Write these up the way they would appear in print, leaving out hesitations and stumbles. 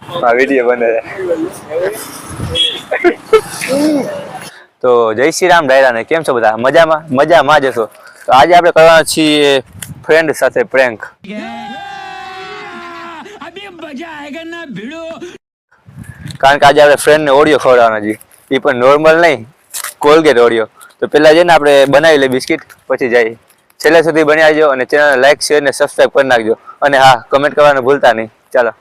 Video બને તો જય શ્રી રામ ડાયરા ને કેમ છો બધા મજામાં જશો તો આજે આપણે કરવાના છીએ ફ્રેન્ડ સાથે પ્રેન્ક કારણ કે આજે આપણે ફ્રેન્ડ ને ઓડિયો ખવડાવવાના છે એ પણ નોર્મલ નહીં કોલગેટ ઓડિયો તો પેલા જઈને આપણે બનાવી લઈએ બિસ્કિટ પછી જઈએ છેલ્લે સુધી બની આવજો અને ચેનલ લાઈક શેર ને સબસ્ક્રાઇબ કરી નાખજો અને હા કમેન્ટ કરવાનું ભૂલતા નહીં ચાલો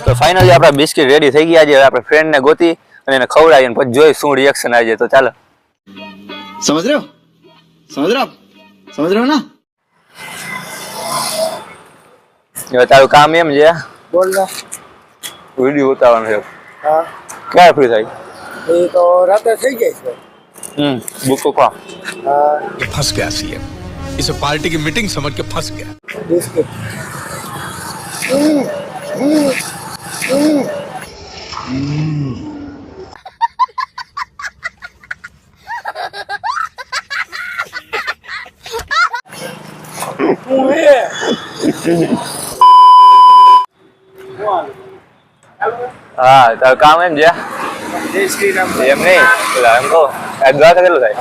તો ફાઇનલી આપણા બિસ્કિટ રેડી થઈ ગયા છે આપણે ફ્રેન્ડ ને ગોતી અને એને ખવડાવી અને પછી જોઈ શું રિએક્શન આવી જાય તો ચાલો समझ रहे हो ना હવે તારું કામ એમ છે બોલ ને વિડીયો ઉતારવાનો છે હા ક્યારે ફ્રી થાય એ તો રાતે થઈ ગઈ છે બુક ખા હા फंस गया सीएम इसे पार्टी की मीटिंग समझ के फंस गया બિસ્કિટ હા તારું કામ એમ છે જય શ્રી રામ એમ નહીં પેલા એમ કહો આ દ્વારા કેટલું થાય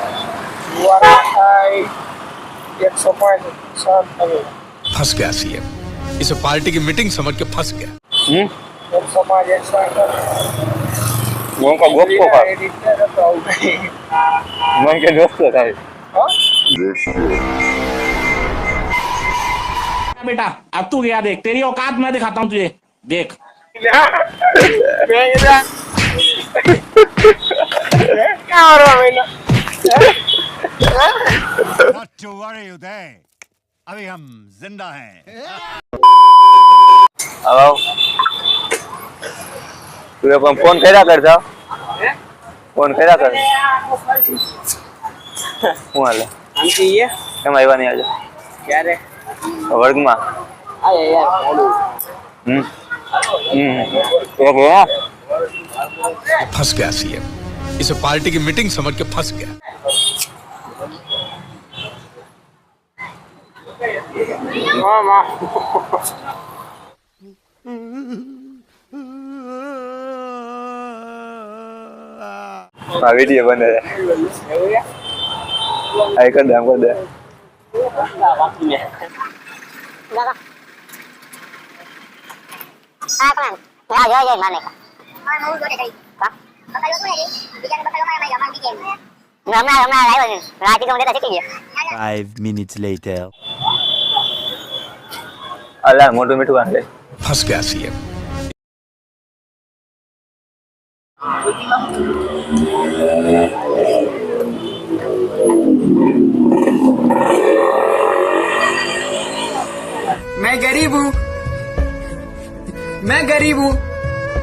જુવારના થાય 105 થાય फंस गया सीएम इसे पार्टी की मीटिंग समझ के फंस गया 105 105 ગોકો ગોકો ખા એડિટર તો આવું નહીં મન કે દોસ્તો થાય હા बेटा अब तू गया देख तेरी औकात मैं दिखाता हूँ तुझे देख Not to worry, Uday. अभी हम जिंदा हैं। હવે તું પણ ફોન કર્યા કરતા ફોન કર્યા કર હું હાલે આંટી એ કેમ આવ્યા નહીં આજે ક્યારે વર્ગમાં આય યાર ચાલુ ઓકે फंस गया सीएम इसे पार्टी की मीटिंग समझ के फंस गया મામા આ વિડીયો બને છે એવું છે આ કર દે આમ કર દે બાકી ને અલા મોટું મીઠું કાંઠે फंस गया सीएम मैं गरीब हूँ